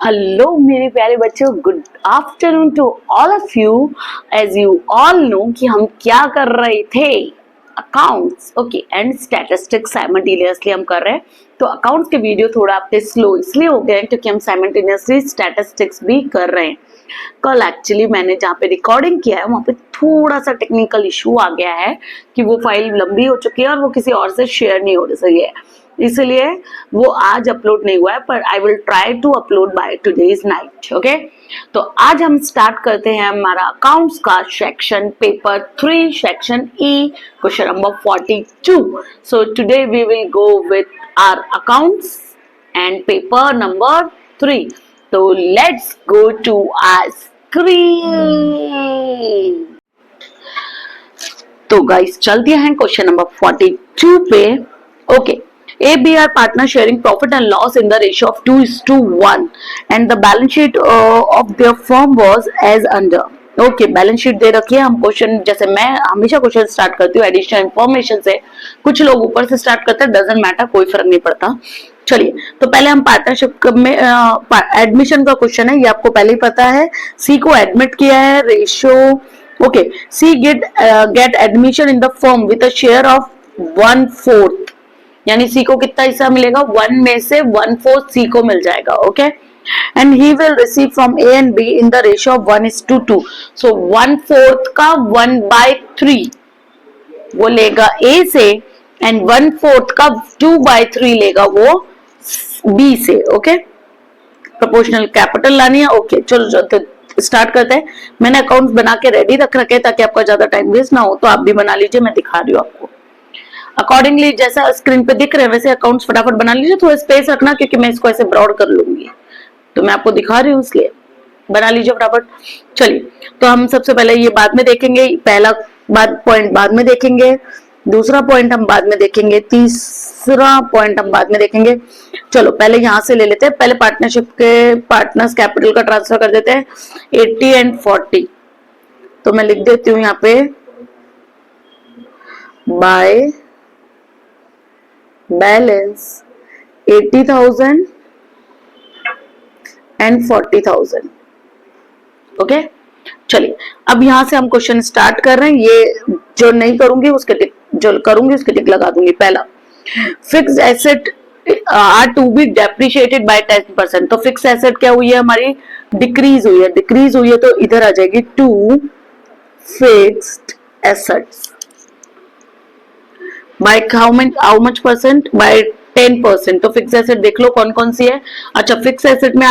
Hello मेरे प्यारे बच्चों, good afternoon to all of you. As you all know कि हम क्या कर रहे थे, accounts okay and statistics simultaneously हम कर रहे हैं। तो अकाउंट्स के वीडियो थोड़ा आपके स्लो इसलिए हो गए क्योंकि हम साइमल्टेनियसली स्टैटिस्टिक्स भी कर रहे हैं। कल एक्चुअली मैंने जहाँ पे रिकॉर्डिंग किया है वहाँ पे थोड़ा सा टेक्निकल इशू आ गया है कि वो फाइल लंबी हो चुकी है और वो किसी और से शेयर नहीं हो रही है, इसलिए वो आज अपलोड नहीं हुआ है, पर I will try to upload by today's night. Okay, तो आज हम स्टार्ट करते हैं हमारा अकाउंट्स का section paper 3 section E question number 42। So today we will go with our accounts and paper number 3। तो let's go to our screen. तो guys चलते हैं क्वेश्चन नंबर 42 पे। Okay, ABR partner sharing profit and loss in the ratio of 2:1 and the balance sheet of their firm was as under। Okay, balance sheet दे रखी है। हम question, जैसे मैं हमेशा क्वेश्चन स्टार्ट करती हूँ एडिशनल इंफॉर्मेशन से, कुछ लोग ऊपर से स्टार्ट करते हैं, डजंट मैटर, कोई फर्क नहीं पड़ता। चलिए, तो पहले हम पार्टनरशिप में एडमिशन का क्वेश्चन है, ये आपको पहले ही पता है। सी को एडमिट किया है, ratio okay, C get admission in the firm with a share of 1/4, यानी सी को कितना हिस्सा मिलेगा, 1 में से 1/4 सी को मिल जाएगा। Okay, and he will receive from A and be in the ratio of 1:2। सो 1/4 का 1/3 वो लेगा ए से एंड 1/4 का 2/3 लेगा वो बी से। ओके, प्रोपोर्शनल कैपिटल लानी है। ओके, चलो तो स्टार्ट करते हैं। मैंने अकाउंट्स बना के रेडी रख रखे ताकि आपका ज्यादा टाइम वेस्ट ना हो, तो आप भी बना लीजिए, मैं दिखा रही हूँ आपको अकॉर्डिंगली जैसा स्क्रीन पे दिख रहे हैं वैसे अकाउंट्स फटाफट बना लीजिए। थोड़ा स्पेस रखना क्योंकि मैं इसको ऐसे ब्रॉड कर लूंगी, तो मैं आपको दिखा रही हूँ, इसलिए बना लीजिए फटाफट। चलिए, तो हम सबसे पहले ये बाद में देखेंगे, पहला पॉइंट बाद में देखेंगे, दूसरा पॉइंट हम बाद में देखेंगे, तीसरा पॉइंट हम बाद में देखेंगे। चलो पहले यहां से ले लेते हैं। पहले पार्टनरशिप के पार्टनर्स कैपिटल का ट्रांसफर कर देते हैं 80 एंड 40। तो मैं लिख देती हूँ यहाँ पे बाय बैलेंस 80,000 एंड 40,000। ओके, चलिए अब यहां से हम क्वेश्चन स्टार्ट कर रहे हैं। ये जो नहीं करूंगी उसके टिक, जो करूंगी उसके टिक लगा दूंगी। पहला, fixed asset are to be depreciated by 10%। तो फिक्स एसेट क्या हुई है हमारी, डिक्रीज हुई है। डिक्रीज हुई है तो इधर आ जाएगी to fixed assets by how much percent, by 10%। तो फिक्स एसेट देख लो कौन कौन सी है। अच्छा, फिक्स एसेट में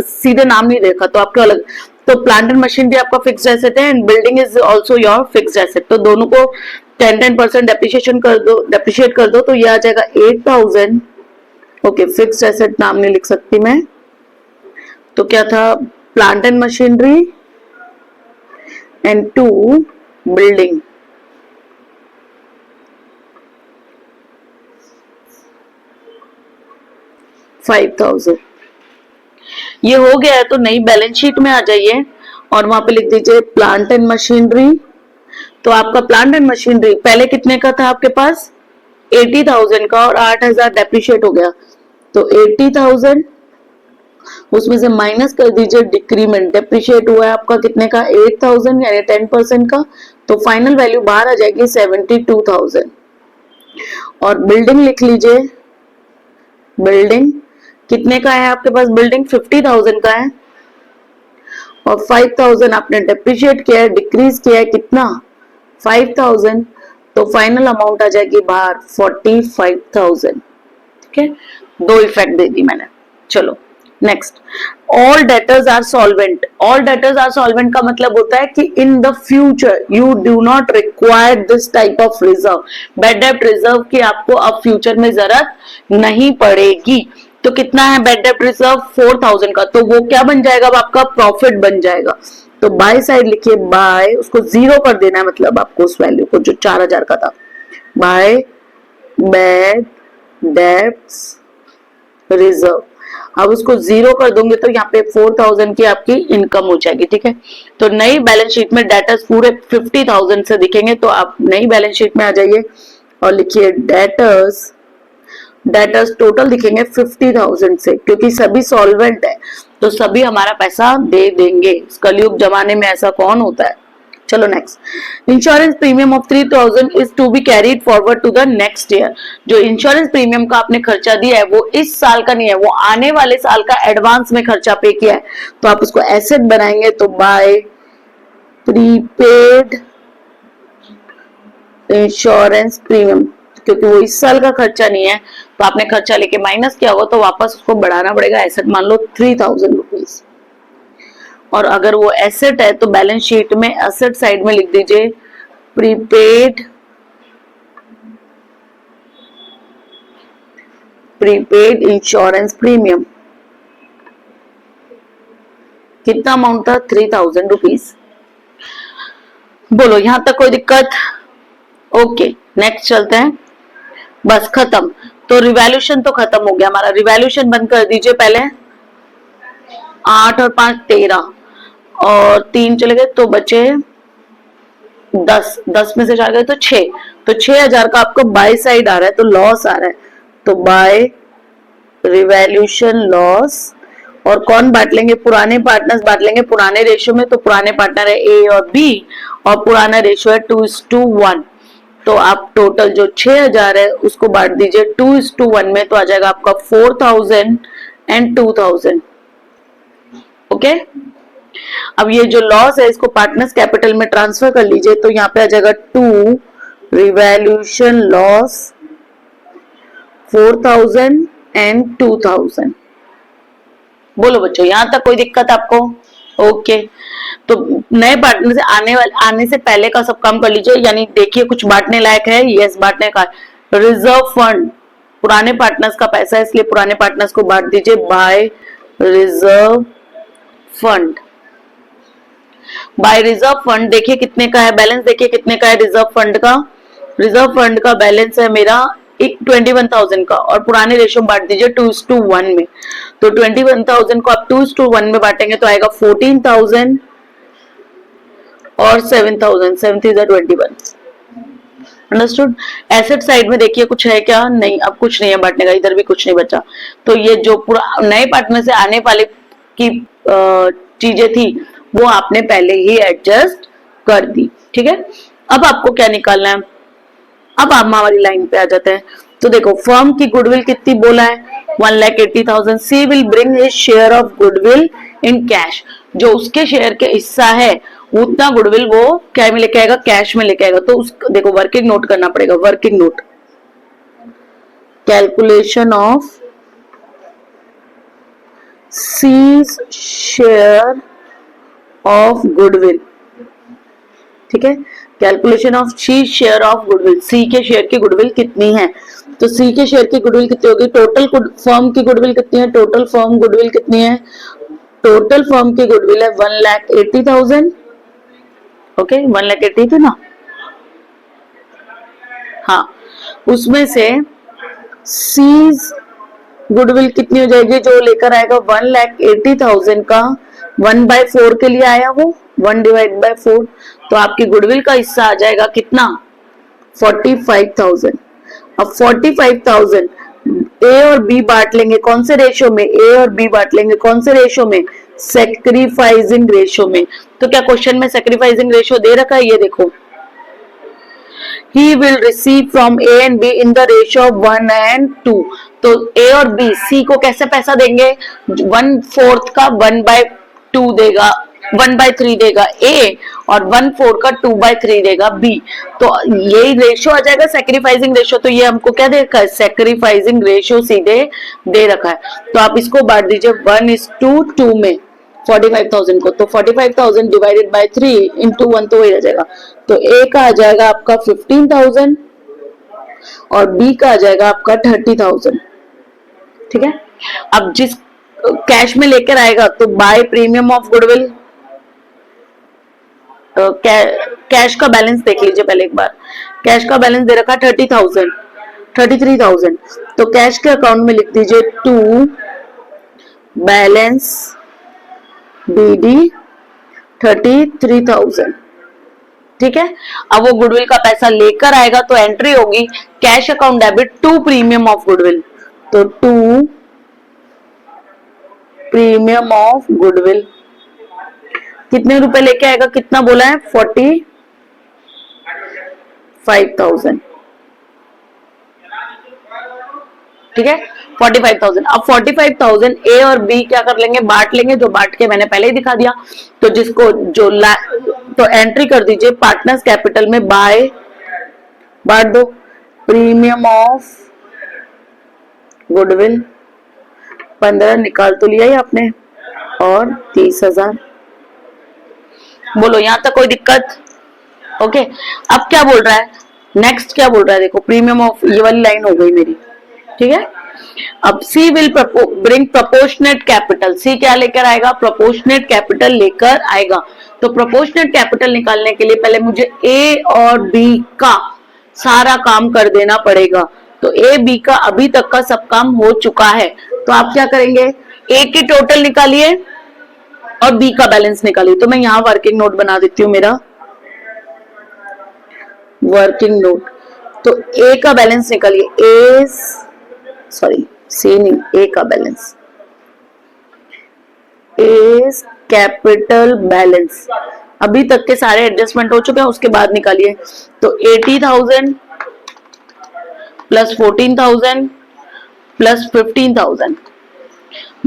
सीधे नाम नहीं देखा तो आपको अलग, तो प्लांट एंड मशीन भी आपका फिक्स एसेट है and building is also your fix asset. तो दोनों को 10% डेप्रिशिएशन कर दो, डेप्रिशिएट कर दो, तो ये आ जाएगा 8,000। ओके, फिक्स एसेट नाम नहीं लिख सकती मैं, तो क्या था, plant and machinery and 2 building. $5,000 ये हो गया है। तो नई बैलेंस शीट में आ जाइए और वहां पे लिख दीजिए प्लांट एंड मशीनरी। तो आपका प्लांट एंड मशीनरी पहले कितने का था आपके पास, 80,000 का, और 8,000 डेप्रिशिएट हो गया। तो 80,000 उसमें से माइनस कर दीजिए डिक्रीमेंट, डेप्रिशिएट हुआ है आपका कितने का, 8,000 यानी 10% का। तो फाइनल वैल्यू बाहर आ जाएगी 72,000। और बिल्डिंग लिख लीजिए, बिल्डिंग कितने का है आपके पास, बिल्डिंग 50,000 का है और 5,000 आपने डेप्रिशिएट किया है, डिक्रीज किया है कितना, 5,000। तो फाइनल अमाउंट आ जाएगी बाहर 45,000। ठीक है, दो इफेक्ट दे दी मैंने। चलो next, all debtors are solvent. All debtors are solvent का मतलब होता है कि in the future you do not require this type of reserve. Bad debt reserve की आपको अब फ्यूचर में जरूरत नहीं पड़ेगी। तो कितना है बैड डेट रिजर्व, 4,000 का, तो वो क्या बन जाएगा, आपका प्रॉफिट बन जाएगा। तो बाय साइड लिखिए, बाय उसको 0 कर देना है, मतलब आपको उस वैल्यू को जो 4,000 का था, बाय बैड डेट्स रिजर्व। अब उसको 0 कर दूंगे तो यहाँ पे 4,000 की आपकी इनकम हो जाएगी। ठीक है, तो नई बैलेंस शीट में डेटर्स पूरे 50,000 से दिखेंगे। तो आप नई बैलेंस शीट में आ जाइए और लिखिए डेटर्स टोटल दिखेंगे 50,000 से, क्योंकि सभी सॉल्वेंट है। तो सभी हमारा पैसा दे देंगे। कलयुग जमाने में ऐसा कौन होता है। चलो next, insurance premium of 3000 is to be carried forward to the next year. जो इंश्योरेंस प्रीमियम का आपने खर्चा दिया है वो इस साल का नहीं है, वो आने वाले साल का एडवांस में खर्चा पे किया है, तो आप उसको एसेट बनाएंगे। तो बाय प्रीपेड इंश्योरेंस प्रीमियम, क्योंकि वो इस साल का खर्चा नहीं है, तो आपने खर्चा लेके माइनस किया होगा, तो वापस उसको बढ़ाना पड़ेगा। एसेट मान लो 3000 रुपीज, और अगर वो एसेट है तो बैलेंस शीट में एसेट साइड में लिख दीजिए प्रीपेड इंश्योरेंस प्रीमियम। कितना अमाउंट था? 3000 रुपीज। बोलो यहां तक कोई दिक्कत? ओके नेक्स्ट चलते हैं। बस खत्म। तो रिवैल्यूशन तो खत्म हो गया हमारा। रिवैल्यूशन बंद कर दीजिए पहले। 8 और 5 13 और 3 चले गए तो बचे 10, 10 में से 4 गए तो 6, तो 6000 का आपको बाय साइड आ रहा है, तो लॉस आ रहा है। तो बाय रिवैल्यूशन लॉस। और कौन बांट लेंगे? पुराने पार्टनर्स बांट लेंगे पुराने रेशियो में। तो पुराने पार्टनर है ए और बी, और पुराना रेशियो है 2:1। तो आप टोटल जो 6000 है उसको बांट दीजिए 2:1 में, तो आ जाएगा आपका 4000 एंड 2000। ओके, अब ये जो लॉस है इसको पार्टनर्स कैपिटल में ट्रांसफर कर लीजिए। तो यहाँ पे आ जाएगा 2 रिवैल्यूशन लॉस 4000 एंड 2000। बोलो बच्चों यहां तक कोई दिक्कत आपको? ओके, तो नए पार्टनर से आने से पहले का सब काम कर लीजिए। यानी देखिए कुछ बांटने लायक है? यस बांटने का। रिजर्व फंड, पुराने पार्टनर्स का पैसा है इसलिए पुराने पार्टनर्स को बांट दीजिए by reserve fund. By reserve fund देखिए कितने का है बैलेंस, देखिए कितने का है रिजर्व फंड का। रिजर्व फंड का बैलेंस है मेरा 21,000 का, और पुराने रेशियो बांट दीजिए 2:1 में। तो 21,000 को आप 2:1 में बांटेंगे तो आएगा 14,000 और 7,000, 7×3 = 21। अंडरस्टूड। एसेट साइड में देखिए कुछ है क्या? नहीं, अब कुछ नहीं है बांटने का, इधर भी कुछ नहीं बचा। तो ये जो पूरा नए पार्टनर से आने वाले की चीजें थी वो आपने पहले ही एडजस्ट कर दी। ठीक है, अब आपको क्या निकालना है? अब आप हमारी लाइन पे आ जाते हैं। तो देखो फर्म की गुडविल कितनी बोला है? 1,80,000। C will bring his share of goodwill in cash. जो उसके शेयर के हिस्सा है उतना गुडविल वो क्या में लेके आएगा? कैश में लेके आएगा। तो देखो वर्किंग नोट करना पड़ेगा। Working note, calculation of C's share of goodwill. ठीक है, calculation of C share of goodwill. C के शेयर की गुडविल कितनी है? तो सी के शेयर की गुडविल कितनी होगी? टोटल फर्म की गुडविल कितनी है? टोटल फर्म गुडविल कितनी है? टोटल फर्म की गुडविल है 1,80,000। ओके, 1,80,000 थी ना? हाँ, उसमें से सीज गुडविल कितनी हो जाएगी? जो लेकर आएगा 1,80,000 का 1/4 के लिए आया वो 1/4, तो आपकी गुडविल का हिस्सा आ जाएगा कितना? 45,000। अब 45,000 ए और बी बांट लेंगे कौन से रेशियो में? ए और बी बांट लेंगे कौन से रेशियो में? सैक्रिफाइसिंग रेशियो में। तो क्या क्वेश्चन में सैक्रिफाइसिंग रेशियो दे रखा है? ये देखो, he will receive from A and B in the ratio of 1:2। तो A और B C को कैसे पैसा देंगे? 1/4 का 1/2 देगा, 1/3 देगा A, और 1/4 का 2/3 देगा B। तो यही रेशियो आ जाएगा सैक्रिफाइसिंग रेशियो। तो ये हमको क्या दे रखा है? सैक्रिफाइसिंग रेशियो सीधे दे रखा है। तो आप इसको बांट दीजिए 1:2 में 45,000 को। तो 45,000 डिवाइडेड बाय 3 इंटू 1 तो वही रह जाएगा। तो ए का आ जाएगा आपका 15,000 और बी का आ जाएगा आपका 30,000। ठीक है, अब जिस कैश में लेकर आएगा तो by premium of goodwill. Cash का बैलेंस देख लीजिए पहले एक बार। कैश का बैलेंस दे रखा 30,000, 33,000। तो कैश के अकाउंट में लिख दीजिए 2 बैलेंस BD 33,000। ठीक है, अब वो गुडविल का पैसा लेकर आएगा तो एंट्री होगी cash account debit 2 premium of goodwill. तो 2 प्रीमियम ऑफ गुडविल कितने रुपए लेके आएगा, कितना बोला है 45,000, ठीक है 45,000। अब 45,000 ए और बी क्या कर लेंगे, बांट लेंगे, जो बांट के मैंने पहले ही दिखा दिया। तो जिसको जो तो एंट्री कर दीजिए पार्टनर्स कैपिटल में बाय, बांट दो प्रीमियम ऑफ गुडविल 15 निकाल तो लिया ही आपने, और 30,000। बोलो यहां तक कोई दिक्कत? ओके अब क्या बोल रहा है, नेक्स्ट क्या बोल रहा है, देखो प्रीमियम ऑफ, ये वाली लाइन हो गई मेरी, ठीक है। अब सी विल ब्रिंग प्रोपोर्शनेट कैपिटल, सी क्या लेकर आएगा, प्रोपोर्शनेट कैपिटल लेकर आएगा। तो प्रोपोर्शनेट कैपिटल निकालने के लिए पहले मुझे ए और बी का सारा काम कर देना पड़ेगा। तो ए बी का अभी तक का सब काम हो चुका है, तो आप क्या करेंगे, ए की टोटल निकालिए और बी का बैलेंस निकालिए। तो मैं यहाँ वर्किंग नोट बना देती हूँ, मेरा वर्किंग नोट। तो ए का बैलेंस निकालिए, ए सॉरी सी नहीं, ए का बैलेंस, ए कैपिटल बैलेंस अभी तक के सारे एडजस्टमेंट हो चुके हैं, उसके बाद निकालिए। तो 80,000 प्लस 14,000 प्लस 15,000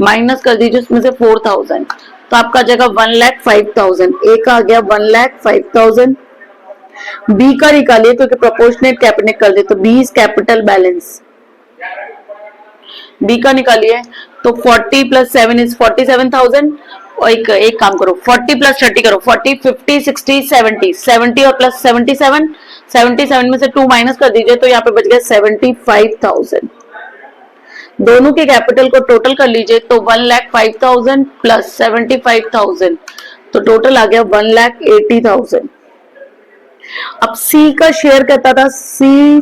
माइनस कर दीजिए उसमें से 4,000, तो आपका जगह 1,05,000। ए का आ गया 1,05,000। बी का निकालिए क्योंकि प्रोपोर्शनेट कैपिटल कर दे, तो B is capital balance, B का निकालिए। तो 40 प्लस 7 इज 47,000। और एक काम करो, 40 प्लस 30 करो, 40 50 60 70 70 और प्लस 77 77 में से 2 माइनस कर दीजिए, तो यहाँ पे बच गया 75,000। दोनों के कैपिटल को टोटल कर लीजिए, तो 1,05,000 प्लस 75,000, तो टोटल आ गया 1,80,000। अब सी का शेयर कहता था, सी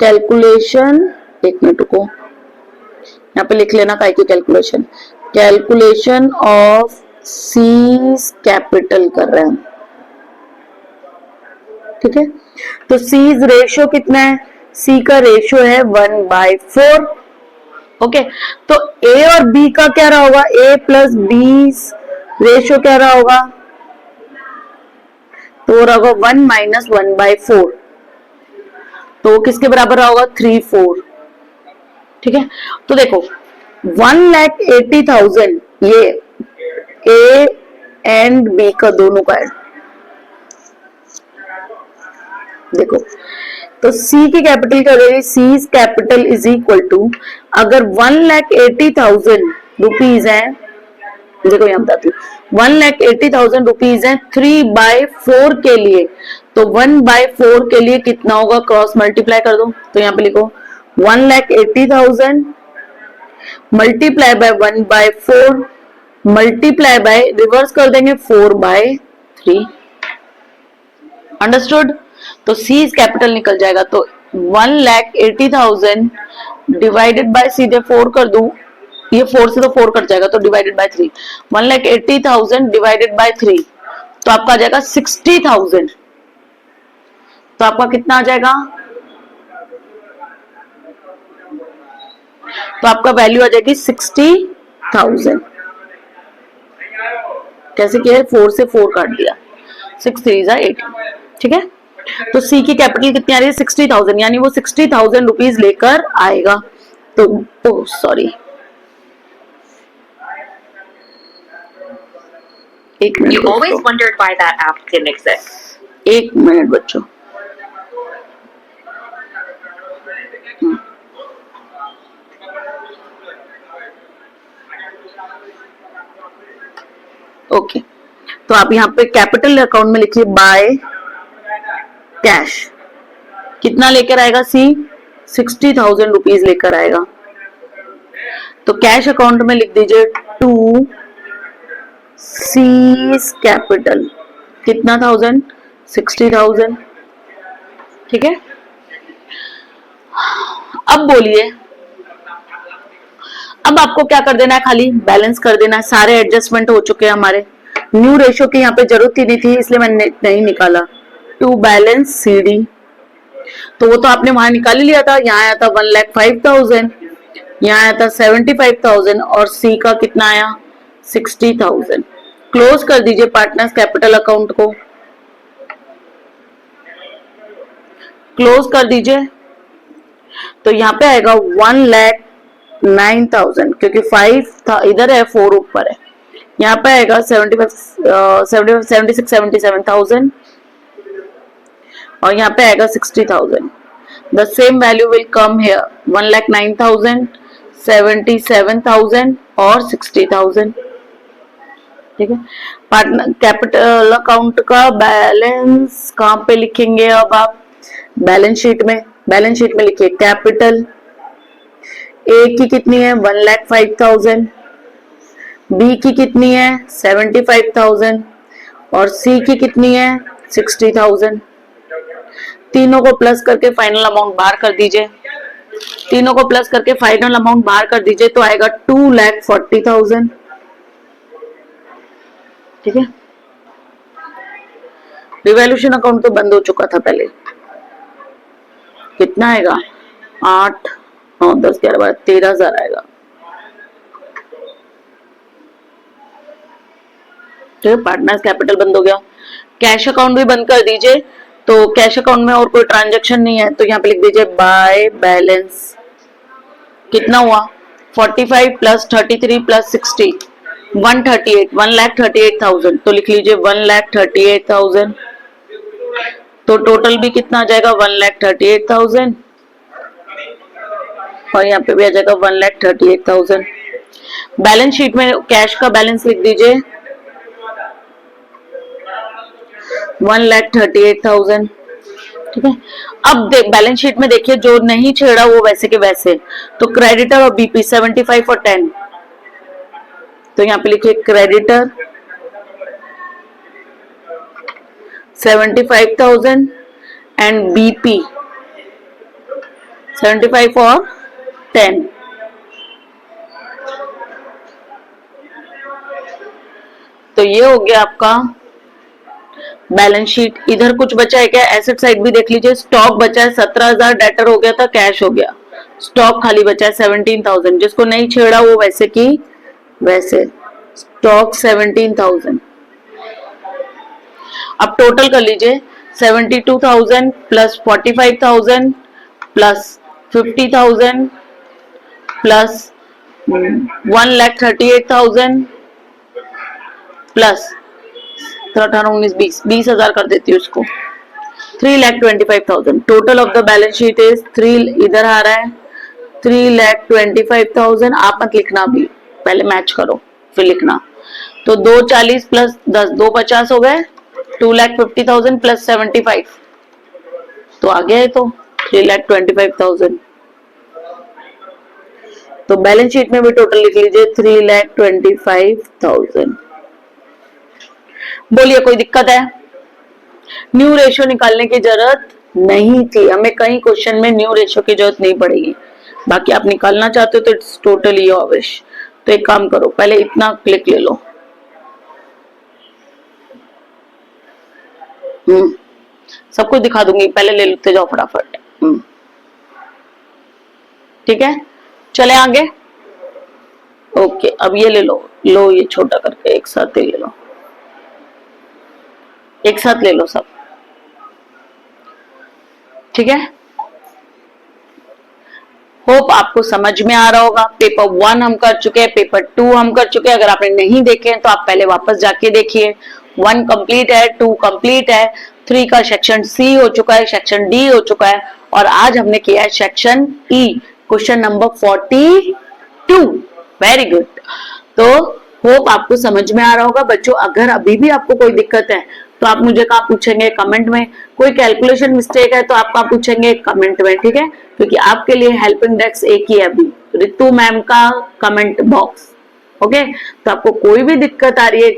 कैलकुलेशन, एक मिनट को यहाँ पे लिख लेना काय की calculation, calculation of C capital कर रहे हैं, ठीक है। तो सीज रेशियो कितना है, सी का रेशियो है 1/4। ओके, तो ए और बी का क्या रहा होगा, ए प्लस बी रेशियो क्या रहा होगा, तो रहा होगा 1 माइनस 1/4, तो किसके बराबर रहा होगा 3/4, ठीक है। तो देखो 1,80,000 ये ए एंड बी का दोनों का है, देखो तो सी की कैपिटल क्या हो जाएगी, सी कैपिटल इज इक्वल टू, अगर 1,80,000 रुपीज है, देखो यहाँ बताती हूँ, 1,80,000 रुपीज है 3/4 के लिए, तो 1/4 के लिए कितना होगा, क्रॉस मल्टीप्लाई कर दो, तो यहाँ पे लिखो 1,80,000 multiply by 1/4 multiply by, reverse कर देंगे 4/3, अंडरस्टूड। तो सी कैपिटल निकल जाएगा, तो 1,80,000 डिवाइडेड बाय, सीधे 4 कर दूं, ये 4 से तो 4 कट जाएगा, तो डिवाइडेड बाय 3, 1,80,000 डिवाइडेड बाय 3, तो आपका आ जाएगा 60,000। तो आपका कितना आ जाएगा, तो आपका वैल्यू आ जाएगी 60,000। कैसे किया है, 4 से 4 काट दिया, 6 3 18, ठीक है। तो सी की कैपिटल कितनी आ रही है 60,000, यानी वो 60,000 रुपीज लेकर आएगा। तो सॉरी, एक minute, you always wondered why that app didn't exist. एक मिनट बच्चों, ओके तो आप यहाँ पे कैपिटल अकाउंट में लिखिए बाय कैश, कितना लेकर आएगा सी, 60,000 रुपीज लेकर आएगा। तो कैश अकाउंट में लिख दीजिए टू सी कैपिटल, कितना 1000, 60,000, ठीक है। अब बोलिए, अब आपको क्या कर देना है, खाली बैलेंस कर देना है, सारे एडजस्टमेंट हो चुके हैं हमारे, न्यू रेशियो की यहाँ पे जरूरत ही नहीं थी, इसलिए मैंने नहीं निकाला। टू बैलेंस सीडी, तो वो तो आपने वहां निकाल लिया था, यहाँ आया था 1,05,000, यहाँ आया था 75,000 और सी का कितना आया 60,000। क्लोज कर दीजिए पार्टनर्स कैपिटल अकाउंट को, क्लोज कर दीजिए। तो यहाँ पे आएगा 1,09,000 क्योंकि 5 था इधर है 4 ऊपर है। यहाँ पे आएगा 76,77,000 और यहाँ पे आएगा 60,000। The same value will come here 1,09,000, 77,000 और 60,000। ठीक है, पार्टनर कैपिटल अकाउंट का बैलेंस कहाँ पे लिखेंगे अब आप? बैलेंस शीट में, बैलेंस शीट में लिखिए कैपिटल। ए की कितनी है 1,05,000, बी की कितनी है 75,000 और सी की कितनी है 60,000। तीनों को प्लस करके फाइनल अमाउंट बाहर कर दीजिए, तीनों को प्लस करके फाइनल अमाउंट बाहर कर दीजिए तो आएगा 2,40,000। ठीक है, रिवैल्यूएशन अकाउंट तो बंद हो चुका था पहले। कितना आएगा 8, 9, 10, 11, 12, 13,000 आएगा। तो पार्टनर्स कैपिटल बंद हो गया। कैश अकाउंट भी बंद कर दीजिए। तो कैश अकाउंट में और कोई ट्रांजैक्शन नहीं है तो यहाँ पे लिख दीजिए बाय बैलेंस। कितना हुआ 45 प्लस 33 प्लस 60 138, 1,38,000। तो लिख लीजिए 1,38,000। तो टोटल भी कितना आ जाएगा 1,38,000 और यहाँ पे भी आ जाएगा 1,38,000। बैलेंस शीट में कैश का बैलेंस लिख दीजिए 1,38,000। ठीक है, अब बैलेंस शीट में देखिए जो नहीं छेड़ा वो वैसे के वैसे। तो क्रेडिटर और बीपी 75 और 10, तो यहाँ पे लिखिए क्रेडिटर 75,000 एंड बीपी 75 और 10। तो ये हो गया आपका बैलेंस शीट। इधर कुछ बचा है क्या? एसेट साइड भी देख लीजिए। स्टॉक बचा है 17,000, डेटर हो गया था, कैश हो गया। स्टॉक खाली बचा है 17,000, जिसको नहीं छेड़ा वो वैसे की वैसे। स्टॉक 17,000। अब टोटल कर लीजिए 72,000 प्लस 45,000 प्लस 50,000 प्लस 1,38,000 प्लस 18, 19, 20,000 कर देती हूँ उसको। 3,25,000 total of the balance sheet is 3। इधर आ रहा है 3,25,000। आप मत लिखना, अभी पहले मैच करो फिर लिखना। तो 240 प्लस 10 250 हो गए। 2,50,000 प्लस 75 तो आ गया है। तो 3,25,000। तो बैलेंस शीट में भी टोटल लिख लीजिए 3,25,000। बोलिए कोई दिक्कत है? न्यू रेशियो निकालने की जरूरत नहीं थी हमें, कई क्वेश्चन में न्यू रेशियो की जरूरत नहीं पड़ेगी। बाकी आप निकालना चाहते हो तो इट्स टोटली योर विश। तो एक काम करो, पहले इतना क्लिक ले लो। सब कुछ दिखा दूंगी, पहले ले लेते जाओ फटाफट। ठीक है, चले आगे। ओके, अब ये ले लो, लो ये छोटा करके एक साथ ही ले लो, एक साथ ले लो सब। ठीक है, होप आपको समझ में आ रहा होगा। पेपर 1 हम कर चुके हैं, पेपर 2 हम कर चुके हैं। अगर आपने नहीं देखे हैं तो आप पहले वापस जाके देखिए। 1 कंप्लीट है, 2 कंप्लीट है, 3 का सेक्शन सी हो चुका है, सेक्शन डी हो चुका है और आज हमने किया है section E, question number 42। Very good. तो होप आपको समझ में आ रहा होगा बच्चों। अगर अभी भी आपको कोई दिक्कत है तो आप मुझे कहाँ पूछेंगे? कमेंट में। कोई कैलकुलेशन मिस्टेक है तो आप कहाँ पूछेंगे? कमेंट में। ठीक है, क्योंकि आपके लिए हेल्पिंग डेस्क एक ही है अभी, रितु मैम का कमेंट बॉक्स। ओके, तो आपको कोई भी दिक्कत आ रही है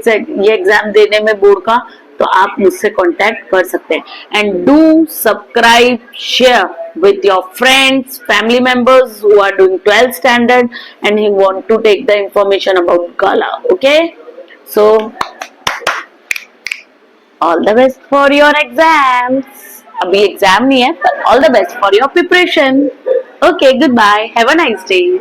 ये एग्जाम देने में बोर्ड का, तो आप मुझसे कांटेक्ट कर सकते हैं। And do subscribe, share with your friends, family members who are doing 12th standard and who want to take the information about Gala. Okay, so all the best for your exams. अभी exam नहीं है, but all the best for your preparation. Okay, goodbye. Have a nice day.